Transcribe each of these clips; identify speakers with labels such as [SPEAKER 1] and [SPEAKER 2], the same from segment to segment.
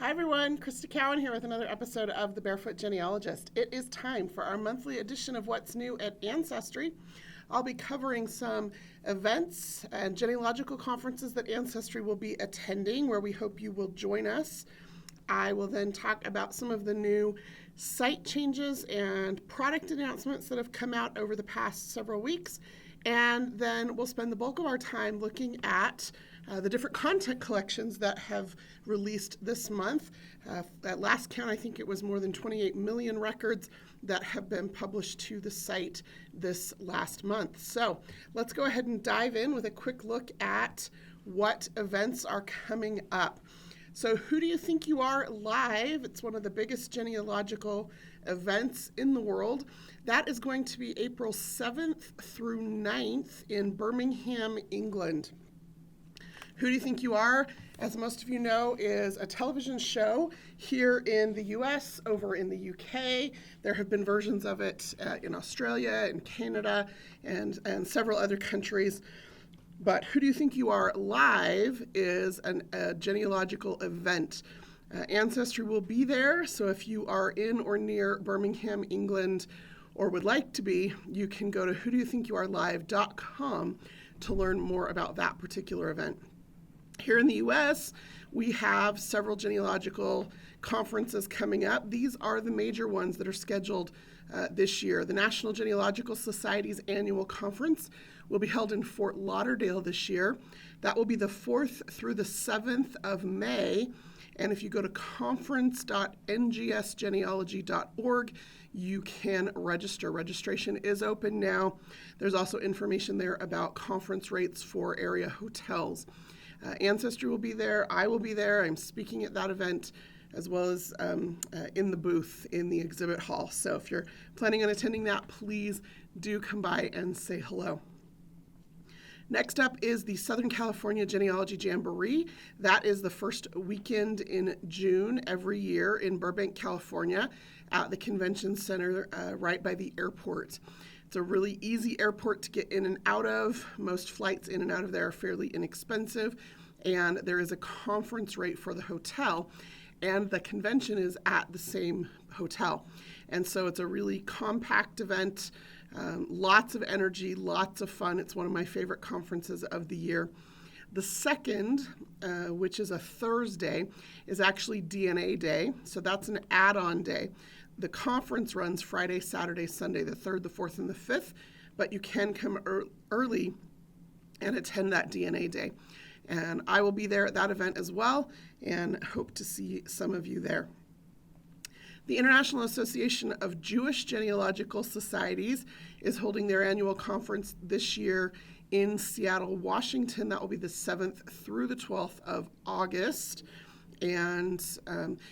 [SPEAKER 1] Hi everyone, Crista Cowan here with another episode of The Barefoot Genealogist. It is time for our monthly edition of What's New at Ancestry. I'll be covering some events and genealogical conferences that Ancestry will be attending, where we hope you will join us. I will then talk about some of the new site changes and product announcements that have come out over the past several weeks. And then we'll spend the bulk of our time looking at the different content collections that have released this month. At last count, I think it was more than 28 million records that have been published to the site this last month. So let's go ahead and dive in with a quick look at what events are coming up. So Who Do You Think You Are Live? It's one of the biggest genealogical events in the world. That is going to be April 7th through 9th in Birmingham, England. Who Do You Think You Are, as most of you know, is a television show here in the US, over in the UK. There have been versions of it in Australia and Canada and several other countries. But Who Do You Think You Are Live is a genealogical event. Ancestry will be there, so if you are in or near Birmingham, England, or would like to be, you can go to whodothinkyourelive.com to learn more about that particular event. Here in the U.S., we have several genealogical conferences coming up. These are the major ones that are scheduled this year. The National Genealogical Society's annual conference will be held in Fort Lauderdale this year. That will be the 4th through the 7th of May. And if you go to conference.ngsgenealogy.org, you can register. Registration is open now. There's also information there about conference rates for area hotels. Ancestry will be there. I will be there. I'm speaking at that event, as well as in the booth in the exhibit hall. So if you're planning on attending that, please do come by and say hello. Next up is the Southern California Genealogy Jamboree. That is the first weekend in June every year in Burbank, California, at the convention center right by the airport. It's a really easy airport to get in and out of. Most flights in and out of there are fairly inexpensive, and there is a conference rate for the hotel, and the convention is at the same hotel. And so it's a really compact event, lots of energy, lots of fun. It's one of my favorite conferences of the year. The second, which is a Thursday, is actually DNA Day, so that's an add-on day. The conference runs Friday, Saturday, Sunday, the 3rd, the 4th, and the 5th, but you can come early and attend that DNA Day. And I will be there at that event as well, and hope to see some of you there. The International Association of Jewish Genealogical Societies is holding their annual conference this year in Seattle, Washington. That will be the 7th through the 12th of August. And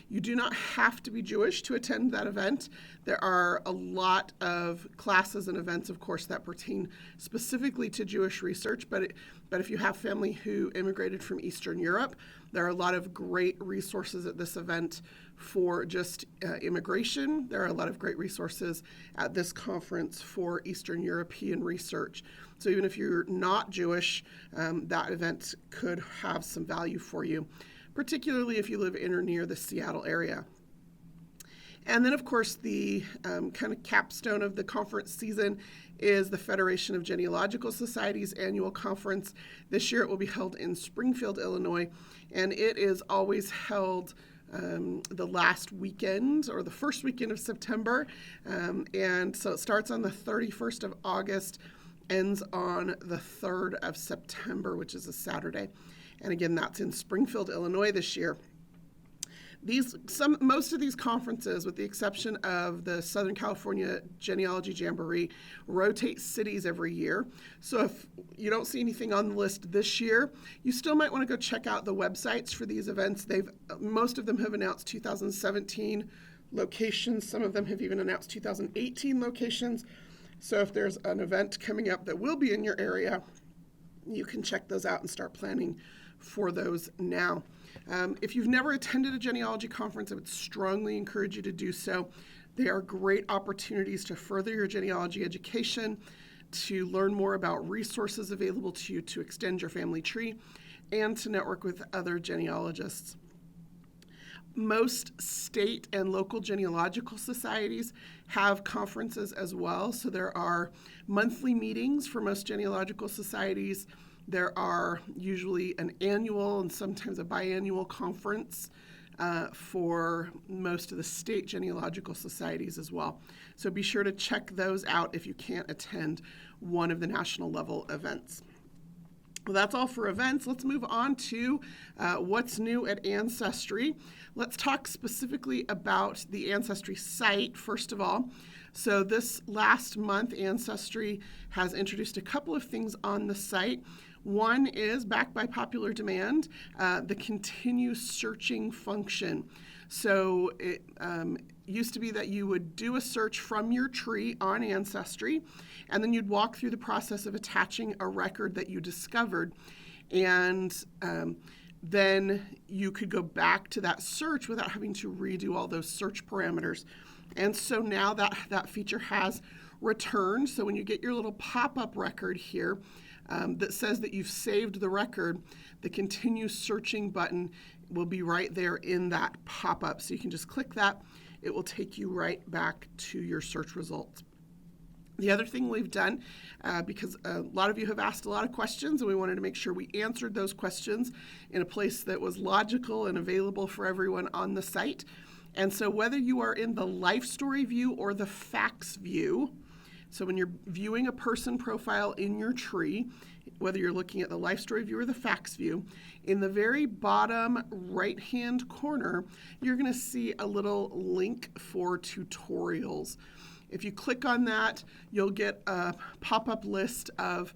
[SPEAKER 1] you do not have to be Jewish to attend that event. There are a lot of classes and events, of course, that pertain specifically to Jewish research, but if you have family who immigrated from Eastern Europe, there are a lot of great resources at this event for just immigration. There are a lot of great resources at this conference for Eastern European research. So even if you're not Jewish, that event could have some value for you, particularly if you live in or near the Seattle area. And then, of course, the kind of capstone of the conference season is the Federation of Genealogical Societies annual conference. This year it will be held in Springfield, Illinois, and it is always held the last weekend or the first weekend of September. And so it starts on the 31st of August, ends on the 3rd of September, which is a Saturday. And again, that's in Springfield, Illinois this year. Most of these conferences, with the exception of the Southern California Genealogy Jamboree, rotate cities every year. So if you don't see anything on the list this year, you still might want to go check out the websites for these events. Most of them have announced 2017 locations. Some of them have even announced 2018 locations. So if there's an event coming up that will be in your area, you can check those out and start planning for those now. If you've never attended a genealogy conference, I would strongly encourage you to do so. They are great opportunities to further your genealogy education, to learn more about resources available to you to extend your family tree, and to network with other genealogists. Most state and local genealogical societies have conferences as well. So there are monthly meetings for most genealogical societies. There are usually an annual and sometimes a biannual conference for most of the state genealogical societies as well. So be sure to check those out if you can't attend one of the national level events. Well, that's all for events. Let's move on to what's new at Ancestry. Let's talk specifically about the Ancestry site, first of all. So this last month, Ancestry has introduced a couple of things on the site. One is, backed by popular demand, the continue searching function. So it used to be that you would do a search from your tree on Ancestry, and then you'd walk through the process of attaching a record that you discovered. And then you could go back to that search without having to redo all those search parameters. And so now that feature has returned. So when you get your little pop-up record here that says that you've saved the record, the continue searching button will be right there in that pop-up. So you can just click that. It will take you right back to your search results. The other thing we've done, because a lot of you have asked a lot of questions, and we wanted to make sure we answered those questions in a place that was logical and available for everyone on the site. And so whether you are in the life story view or the facts view, so when you're viewing a person profile in your tree, whether you're looking at the life story view or the facts view, in the very bottom right-hand corner, you're going to see a little link for tutorials. If you click on that, you'll get a pop-up list of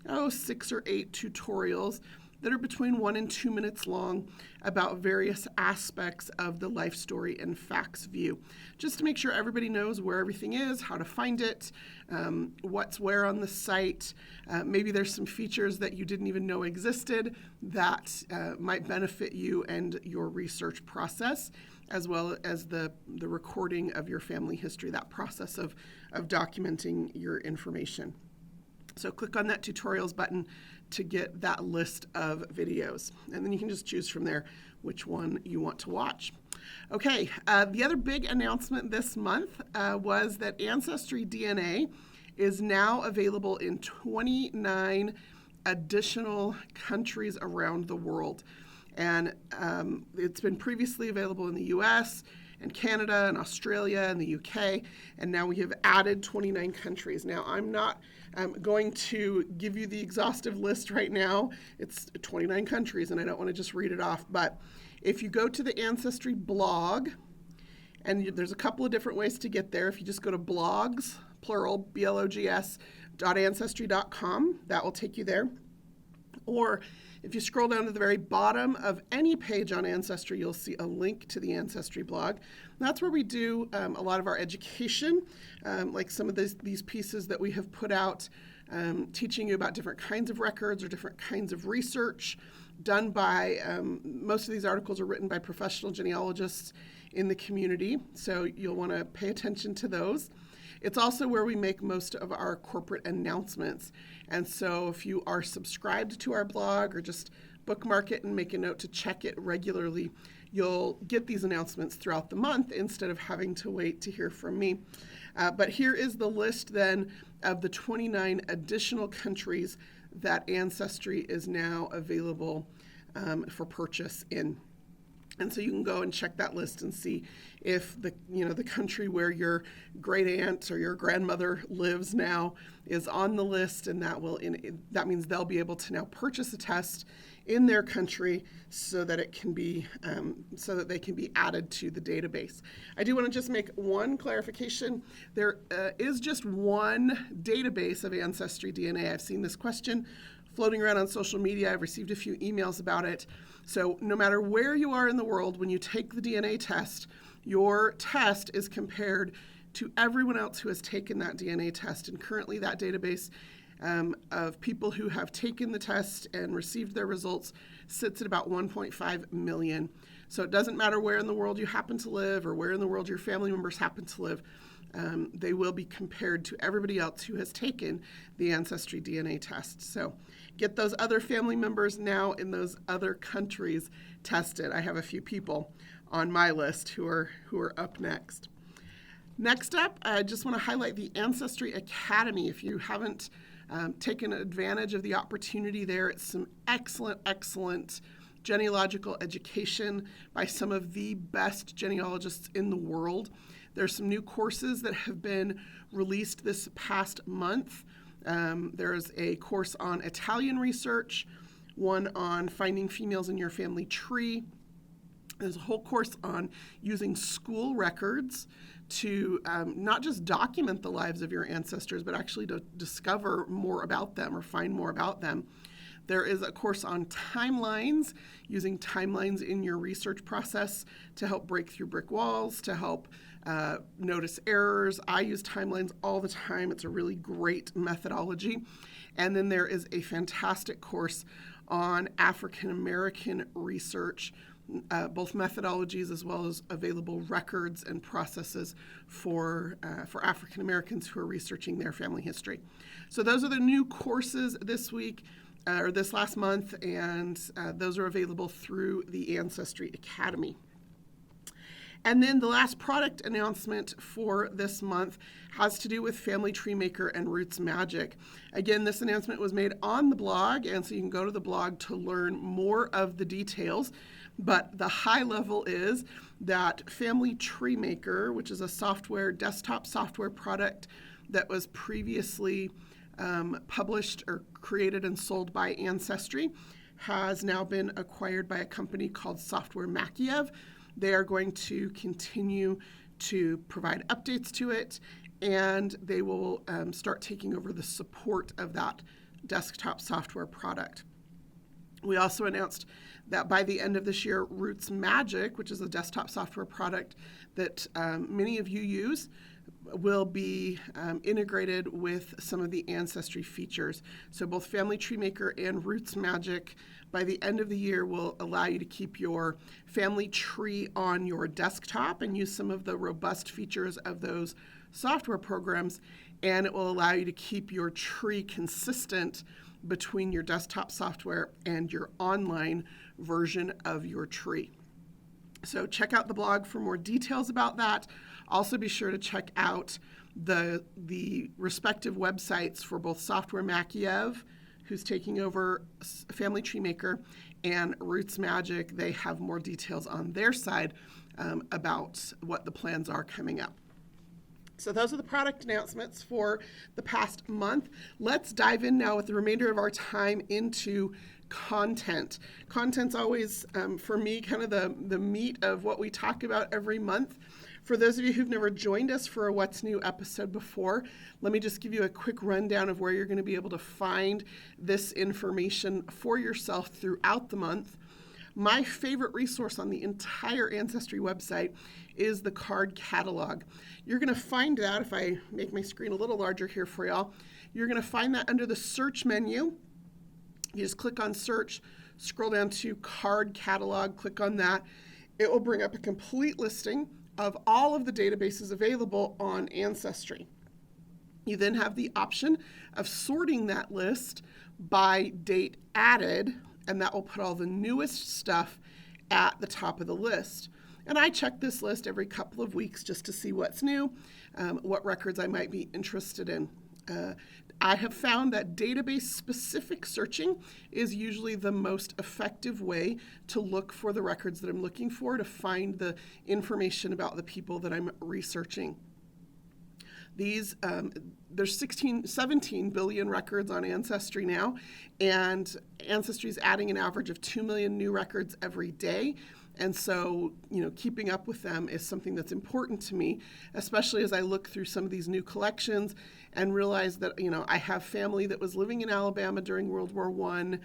[SPEAKER 1] 6 or 8 tutorials that are between 1 and 2 minutes long about various aspects of the life story and facts view, just to make sure everybody knows where everything is, how to find it, what's where on the site. Maybe there's some features that you didn't even know existed that might benefit you and your research process, as well as the recording of your family history, that process of documenting your information. So click on that tutorials button to get that list of videos. And then you can just choose from there which one you want to watch. Okay, the other big announcement this month was that Ancestry DNA is now available in 29 additional countries around the world. And it's been previously available in the US and Canada and Australia and the UK, and now we have added 29 countries. Now, I'm not going to give you the exhaustive list right now. It's 29 countries, and I don't want to just read it off, but if you go to the Ancestry blog, and there's a couple of different ways to get there. If you just go to blogs, plural, blogs.ancestry.com, that will take you there. Or if you scroll down to the very bottom of any page on Ancestry, you'll see a link to the Ancestry blog. That's where we do a lot of our education, like some of these pieces that we have put out, teaching you about different kinds of records or different kinds of research done by, most of these articles are written by professional genealogists in the community, so you'll want to pay attention to those. It's also where we make most of our corporate announcements. And so if you are subscribed to our blog or just bookmark it and make a note to check it regularly, you'll get these announcements throughout the month instead of having to wait to hear from me. But here is the list then of the 29 additional countries that Ancestry is now available for purchase in. And so you can go and check that list and see if the country where your great aunt or your grandmother lives now is on the list, and that means they'll be able to now purchase a test in their country so that they can be added to the database. I do want to just make one clarification. There is just one database of Ancestry DNA. I've seen this question floating around on social media. I've received a few emails about it. So no matter where you are in the world, when you take the DNA test, your test is compared to everyone else who has taken that DNA test. And currently that database of people who have taken the test and received their results sits at about 1.5 million. So it doesn't matter where in the world you happen to live or where in the world your family members happen to live. They will be compared to everybody else who has taken the Ancestry DNA test. So get those other family members now in those other countries tested. I have a few people on my list who are up next. Next up, I just want to highlight the Ancestry Academy. If you haven't taken advantage of the opportunity there, it's some excellent genealogical education by some of the best genealogists in the world. There's some new courses that have been released this past month. There's a course on Italian research, one on finding females in your family tree. There's a whole course on using school records to not just document the lives of your ancestors, but actually to discover more about them or find more about them. There is a course on timelines, using timelines in your research process to help break through brick walls, to help notice errors. I use timelines all the time. It's a really great methodology. And then there is a fantastic course on African American research, both methodologies as well as available records and processes for African Americans who are researching their family history. So those are the new courses this week or this last month, and those are available through the Ancestry Academy. And then the last product announcement for this month has to do with Family Tree Maker and Roots Magic. Again, this announcement was made on the blog, and so you can go to the blog to learn more of the details. But the high level is that Family Tree Maker, which is a desktop software product that was previously published or created and sold by Ancestry, has now been acquired by a company called Software Makiev. They are going to continue to provide updates to it, and they will start taking over the support of that desktop software product. We also announced that by the end of this year, Roots Magic, which is a desktop software product that many of you use, will be integrated with some of the Ancestry features. So both Family Tree Maker and Roots Magic by the end of the year will allow you to keep your family tree on your desktop and use some of the robust features of those software programs, and it will allow you to keep your tree consistent between your desktop software and your online version of your tree. So check out the blog for more details about that. Also be sure to check out the respective websites for both Software Makiev, who's taking over Family Tree Maker, and Roots Magic. They have more details on their side about what the plans are coming up. So those are the product announcements for the past month. Let's dive in now with the remainder of our time into content. Content's always, for me, kind of the meat of what we talk about every month. For those of you who've never joined us for a What's New episode before, let me just give you a quick rundown of where you're going to be able to find this information for yourself throughout the month. My favorite resource on the entire Ancestry website is the card catalog. You're going to find that, if I make my screen a little larger here for y'all, you're going to find that under the search menu. You just click on search, scroll down to card catalog, click on that. It will bring up a complete listing of all of the databases available on Ancestry. You then have the option of sorting that list by date added, and that will put all the newest stuff at the top of the list. And I check this list every couple of weeks just to see what's new, what records I might be interested in. I have found that database-specific searching is usually the most effective way to look for the records that I'm looking for, to find the information about the people that I'm researching. There's 17 billion records on Ancestry now, and Ancestry is adding an average of 2 million new records every day. And so, keeping up with them is something that's important to me, especially as I look through some of these new collections and realize that, I have family that was living in Alabama during World War I.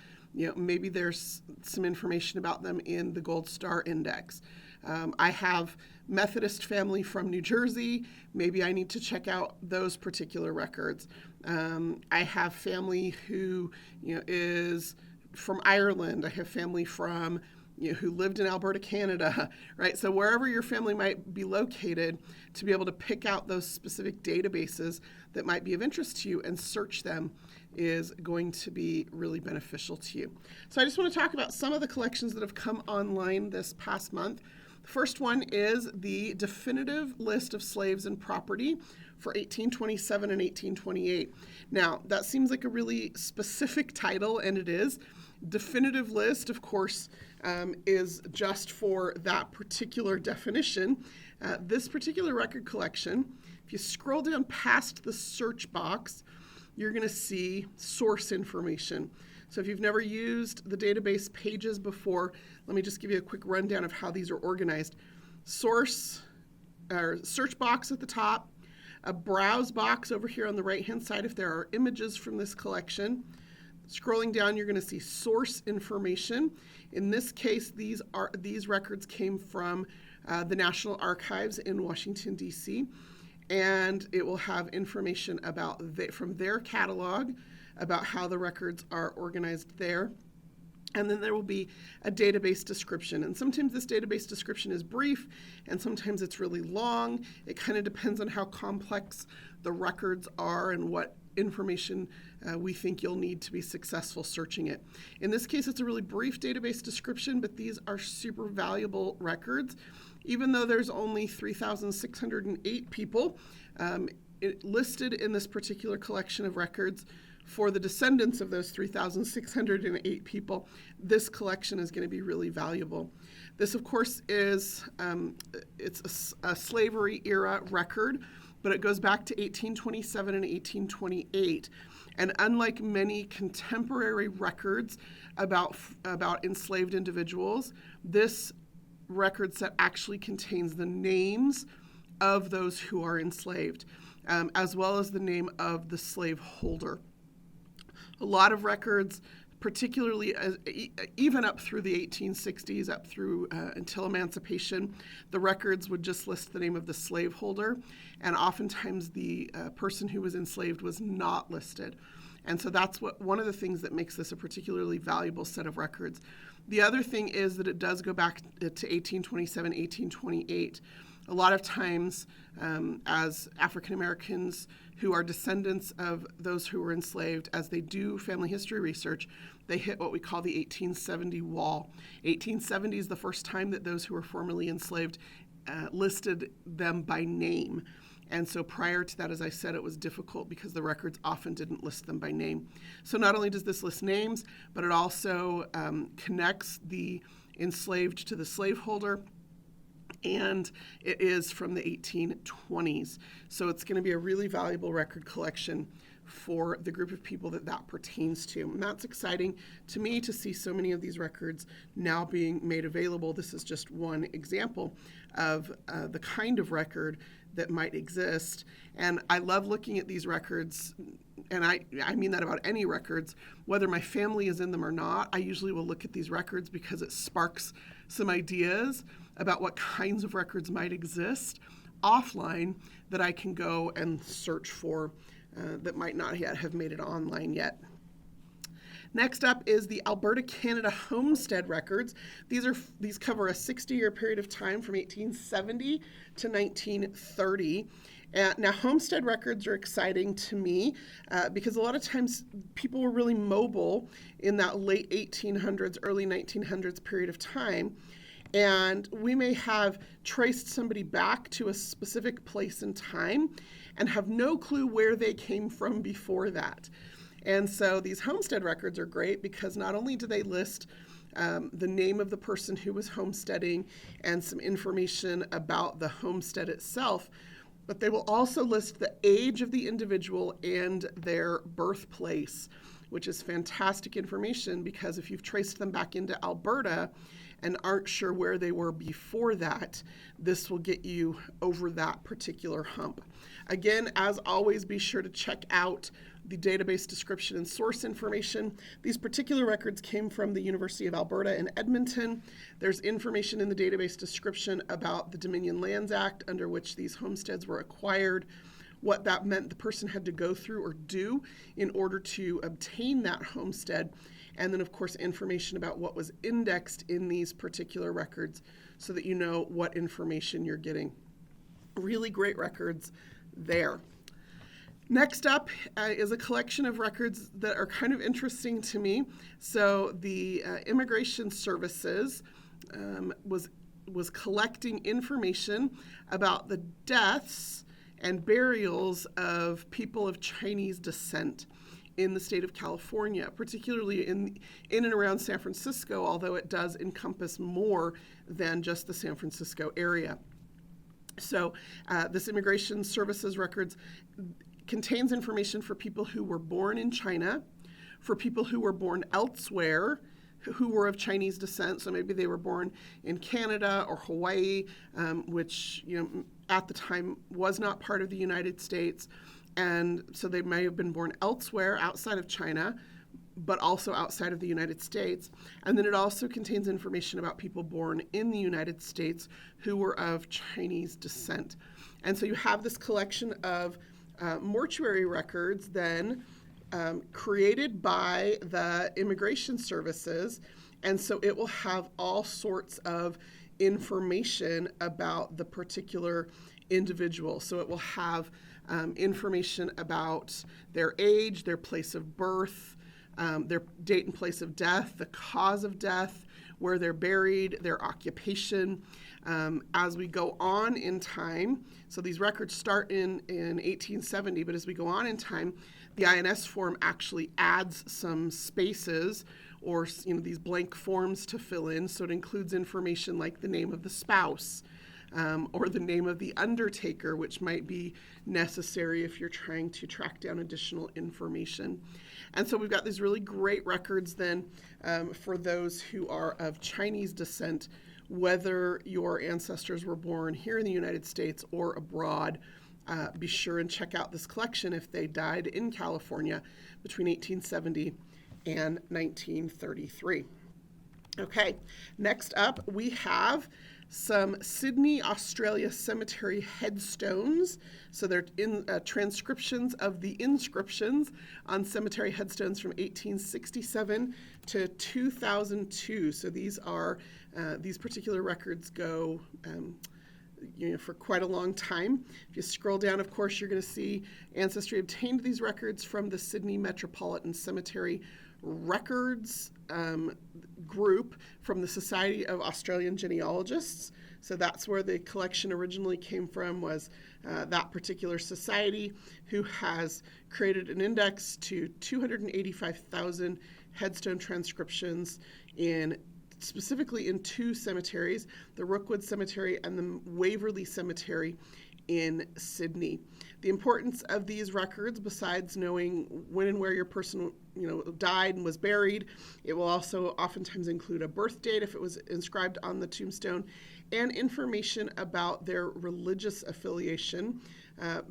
[SPEAKER 1] Maybe there's some information about them in the Gold Star Index. I have Methodist family from New Jersey. Maybe I need to check out those particular records. I have family who, is from Ireland. I have family from who lived in Alberta, Canada, right? So wherever your family might be located, to be able to pick out those specific databases that might be of interest to you and search them is going to be really beneficial to you. So I just want to talk about some of the collections that have come online this past month. The first one is the definitive list of slaves and property for 1827 and 1828. Now, that seems like a really specific title, and it is. Definitive list, of course, is just for that particular definition. This particular record collection, if you scroll down past the search box, you're going to see source information. So if you've never used the database pages before, let me just give you a quick rundown of how these are organized. Source, or search box at the top, a browse box over here on the right-hand side if there are images from this collection. Scrolling down, you're going to see source information. In this case, these records came from the National Archives in Washington, D.C., and it will have information about from their catalog about how the records are organized there. And then there will be a database description. And sometimes this database description is brief, and sometimes it's really long. It kind of depends on how complex the records are and what information we think you'll need to be successful searching it. In this case, it's a really brief database description, but these are super valuable records. Even though there's only 3,608 people listed in this particular collection of records, for the descendants of those 3,608 people, this collection is going to be really valuable. This, of course, is it's a slavery era record, but it goes back to 1827 and 1828. And unlike many contemporary records about enslaved individuals, this record set actually contains the names of those who are enslaved, as well as the name of the slaveholder. A lot of records, particularly even up through the 1860s, up through until emancipation, the records would just list the name of the slaveholder, and oftentimes the person who was enslaved was not listed. And so that's one of the things that makes this a particularly valuable set of records. The other thing is that it does go back to 1827, 1828. A lot of times, as African Americans who are descendants of those who were enslaved, as they do family history research, they hit what we call the 1870 wall. 1870 is the first time that those who were formerly enslaved listed them by name. And so prior to that, as I said, it was difficult because the records often didn't list them by name. So not only does this list names, but it also connects the enslaved to the slaveholder, and it is from the 1820s. So it's going to be a really valuable record collection for the group of people that pertains to. And that's exciting to me to see so many of these records now being made available. This is just one example of the kind of record that might exist. And I love looking at these records, and I mean that about any records, whether my family is in them or not. I usually will look at these records because it sparks some ideas about what kinds of records might exist offline that I can go and search for that might not yet have made it online yet. Next up is the Alberta, Canada Homestead records. These cover a 60-year period of time from 1870 to 1930. Now, homestead records are exciting to me because a lot of times people were really mobile in that late 1800s, early 1900s period of time. And we may have traced somebody back to a specific place and time and have no clue where they came from before that. And so these homestead records are great because not only do they list the name of the person who was homesteading and some information about the homestead itself, but they will also list the age of the individual and their birthplace, which is fantastic information because if you've traced them back into Alberta and aren't sure where they were before that, this will get you over that particular hump. Again, as always, be sure to check out the database description and source information. These particular records came from the University of Alberta in Edmonton. There's information in the database description about the Dominion Lands Act under which these homesteads were acquired, what that meant the person had to go through or do in order to obtain that homestead, and then, of course, information about what was indexed in these particular records so that you know what information you're getting. Really great records there. Next up is a collection of records that are kind of interesting to me. So the Immigration Services was was collecting information about the deaths and burials of people of Chinese descent in the state of California, particularly in and around San Francisco, although it does encompass more than just the San Francisco area. So this Immigration Services records contains information for people who were born in China, for people who were born elsewhere, who were of Chinese descent. So maybe they were born in Canada or Hawaii, which at the time was not part of the United States. And so they may have been born elsewhere outside of China, but also outside of the United States. And then it also contains information about people born in the United States who were of Chinese descent. And so you have this collection of mortuary records then created by the Immigration Services. And so it will have all sorts of information about the particular individual. So it will have information about their age, their place of birth, their date and place of death, the cause of death, where they're buried, their occupation. As we go on in time, so these records start in 1870, but as we go on in time, the INS form actually adds some spaces or these blank forms to fill in. So it includes information like the name of the spouse, or the name of the undertaker, which might be necessary if you're trying to track down additional information. And so we've got these really great records then for those who are of Chinese descent, whether your ancestors were born here in the United States or abroad. Be sure and check out this collection if they died in California between 1870 and 1933. Okay, next up we have some Sydney, Australia cemetery headstones. So they're in transcriptions of the inscriptions on cemetery headstones from 1867 to 2002. So these are these particular records go for quite a long time. If you scroll down, of course, you're going to see Ancestry obtained these records from the Sydney Metropolitan Cemetery Records group from the Society of Australian Genealogists. So that's where the collection originally came from, was that particular society, who has created an index to 285,000 headstone transcriptions specifically in two cemeteries, the Rookwood Cemetery and the Waverley Cemetery in Sydney. The importance of these records, besides knowing when and where your person died and was buried, it will also oftentimes include a birth date if it was inscribed on the tombstone, and information about their religious affiliation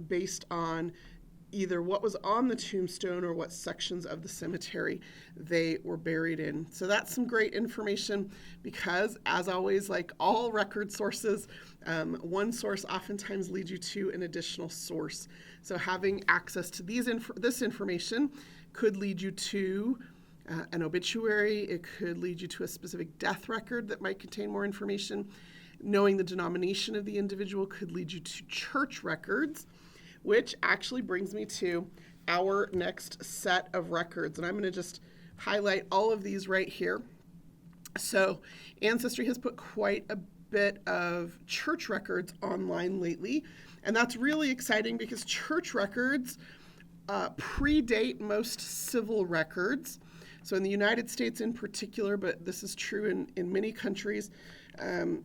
[SPEAKER 1] based on either what was on the tombstone or what sections of the cemetery they were buried in. So that's some great information because, as always, like all record sources, one source oftentimes leads you to an additional source. So having access to this information could lead you to an obituary. It could lead you to a specific death record that might contain more information. Knowing the denomination of the individual could lead you to church records, which actually brings me to our next set of records. And I'm going to just highlight all of these right here. So Ancestry has put quite a bit of church records online lately. And that's really exciting because church records predate most civil records. So in the United States in particular, but this is true in many countries,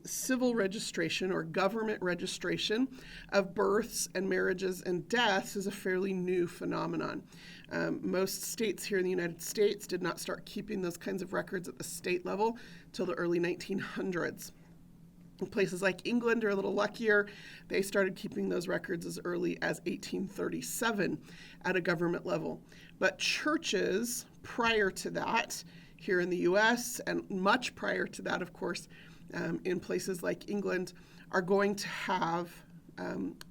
[SPEAKER 1] civil registration or government registration of births and marriages and deaths is a fairly new phenomenon. Most states here in the United States did not start keeping those kinds of records at the state level till the early 1900s. Places like England are a little luckier. They started keeping those records as early as 1837 at a government level. But churches prior to that here in the U.S. and much prior to that, of course, in places like England, are going to have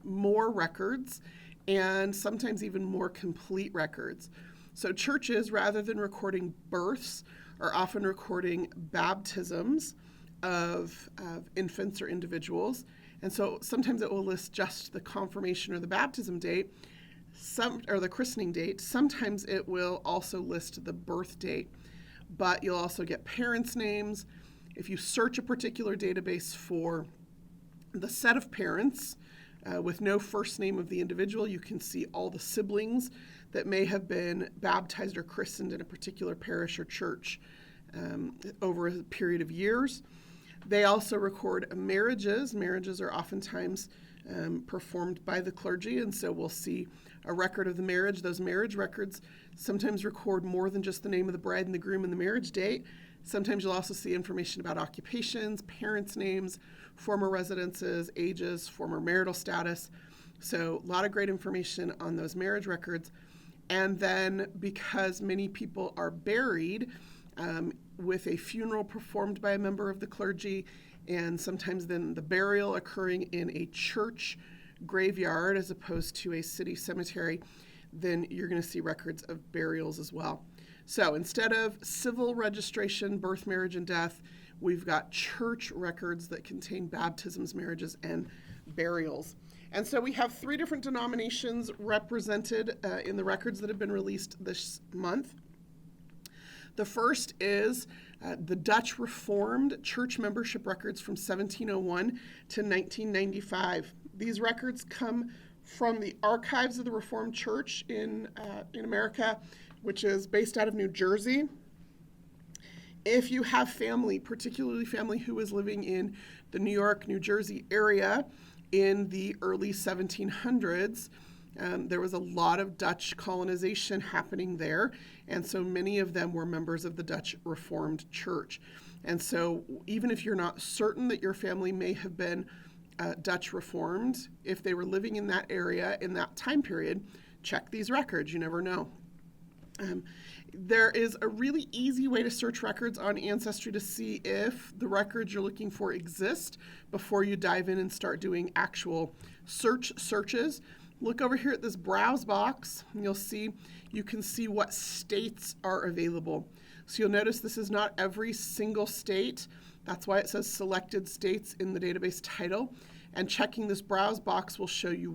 [SPEAKER 1] more records and sometimes even more complete records. So churches, rather than recording births, are often recording baptisms of infants or individuals. And so sometimes it will list just the confirmation or the baptism date, or the christening date. Sometimes it will also list the birth date, but you'll also get parents' names If you search a particular database for the set of parents with no first name of the individual, you can see all the siblings that may have been baptized or christened in a particular parish or church over a period of years. They also record marriages. Marriages are oftentimes performed by the clergy, and so we'll see a record of the marriage. Those marriage records sometimes record more than just the name of the bride and the groom and the marriage date. Sometimes you'll also see information about occupations, parents' names, former residences, ages, former marital status. So a lot of great information on those marriage records. And then because many people are buried with a funeral performed by a member of the clergy, and sometimes then the burial occurring in a church graveyard as opposed to a city cemetery, then you're going to see records of burials as well. So instead of civil registration, birth, marriage, and death, we've got church records that contain baptisms, marriages, and burials. And so we have 3 different denominations represented in the records that have been released this month. The first is the Dutch Reformed church membership records from 1701 to 1995. These records come from the Archives of the Reformed Church in America, which is based out of New Jersey. If you have family, particularly family who was living in the New York, New Jersey area in the early 1700s, there was a lot of Dutch colonization happening there, and so many of them were members of the Dutch Reformed Church. And so even if you're not certain that your family may have been Dutch Reformed, if they were living in that area in that time period, check these records. You never know. There is a really easy way to search records on Ancestry to see if the records you're looking for exist before you dive in and start doing actual searches. Look over here at this browse box, and you'll see you can see what states are available. So you'll notice this is not every single state. That's why it says selected states in the database title. And checking this browse box will show you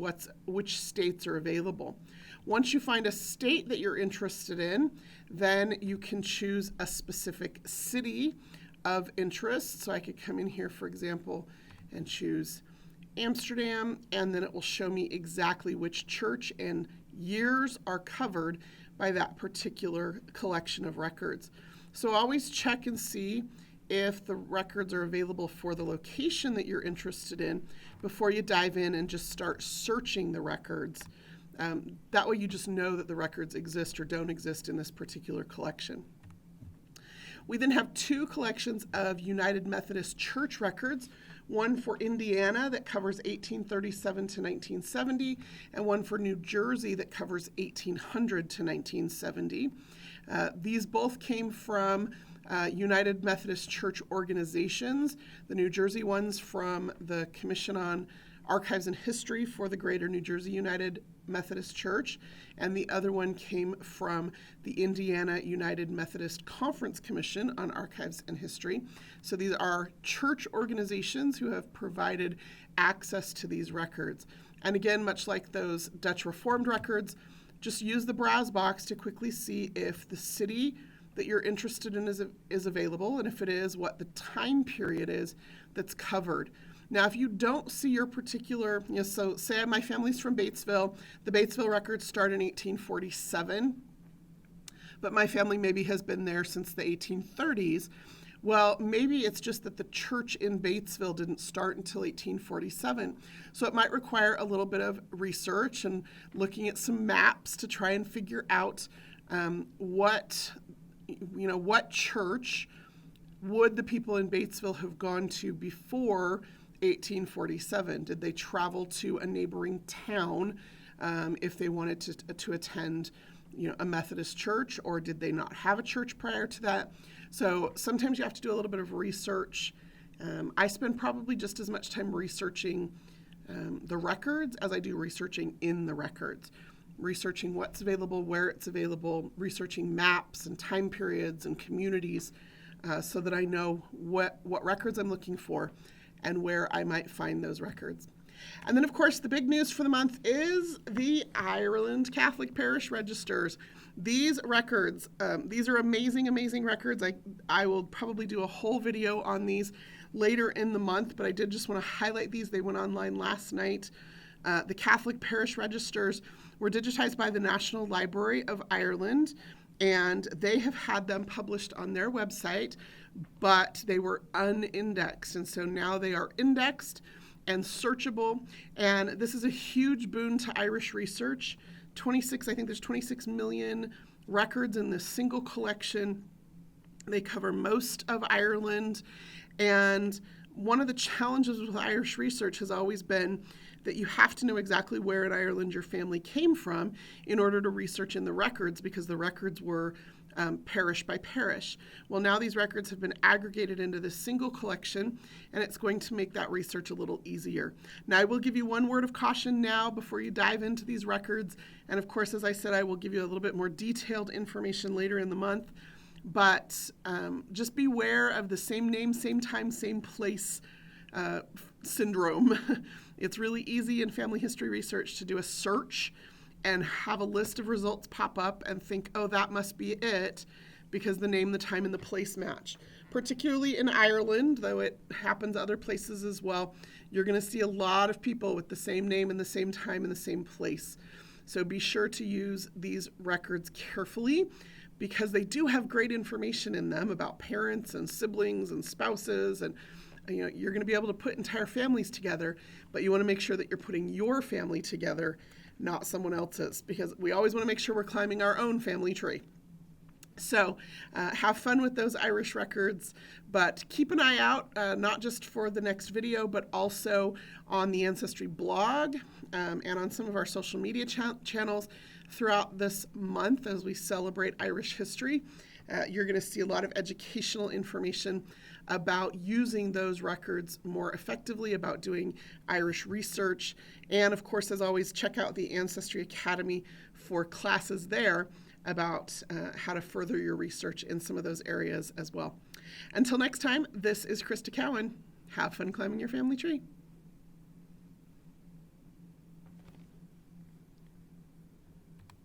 [SPEAKER 1] which states are available. Once you find a state that you're interested in, then you can choose a specific city of interest. So I could come in here, for example, and choose Amsterdam, and then it will show me exactly which church and years are covered by that particular collection of records. So always check and see if the records are available for the location that you're interested in before you dive in and just start searching the records. That way you just know that the records exist or don't exist in this particular collection. We then have 2 collections of United Methodist Church records, one for Indiana that covers 1837 to 1970, and one for New Jersey that covers 1800 to 1970. These both came from United Methodist Church organizations, the New Jersey ones from the Commission on Archives and History for the Greater New Jersey United Methodist Church, and the other one came from the Indiana United Methodist Conference Commission on Archives and History. So these are church organizations who have provided access to these records. And again, much like those Dutch Reformed records, just use the browse box to quickly see if the city that you're interested in is available, and if it is, what the time period is that's covered. Now, if you don't see your particular, so say my family's from Batesville, the Batesville records start in 1847, but my family maybe has been there since the 1830s. Well, maybe it's just that the church in Batesville didn't start until 1847. So it might require a little bit of research and looking at some maps to try and figure out what church would the people in Batesville have gone to before 1847? Did they travel to a neighboring town if they wanted to attend a Methodist church, or did they not have a church prior to that? So sometimes you have to do a little bit of research. I spend probably just as much time researching the records as I do researching in the records. Researching what's available, where it's available, researching maps and time periods and communities so that I know what records I'm looking for and where I might find those records. And then, of course, the big news for the month is the Ireland Catholic Parish Registers. These records, these are amazing, amazing records. I will probably do a whole video on these later in the month, but I did just want to highlight these. They went online last night. The Catholic Parish Registers were digitized by the National Library of Ireland, and they have had them published on their website, but they were unindexed, and so now they are indexed and searchable, and this is a huge boon to Irish research. I think there's 26 million records in this single collection. They cover most of Ireland, and one of the challenges with Irish research has always been that you have to know exactly where in Ireland your family came from in order to research in the records, because the records were parish by parish. Well, now these records have been aggregated into this single collection, and it's going to make that research a little easier. Now, I will give you one word of caution now before you dive into these records, and of course, as I said, I will give you a little bit more detailed information later in the month, but just beware of the same name, same time, same place syndrome. It's really easy in family history research to do a search and have a list of results pop up and think, oh, that must be it, because the name, the time, and the place match. Particularly in Ireland, though it happens other places as well, you're going to see a lot of people with the same name and the same time and the same place. So be sure to use these records carefully, because they do have great information in them about parents and siblings and spouses, and you're going to be able to put entire families together, but you want to make sure that you're putting your family together, not someone else's, because we always want to make sure we're climbing our own family tree. So have fun with those Irish records, but keep an eye out, not just for the next video, but also on the Ancestry blog and on some of our social media channels throughout this month as we celebrate Irish history. You're going to see a lot of educational information about using those records more effectively, about doing Irish research, and of course, as always, check out the Ancestry Academy for classes there about how to further your research in some of those areas as well. Until next time, this is Crista Cowan. Have fun climbing your family tree.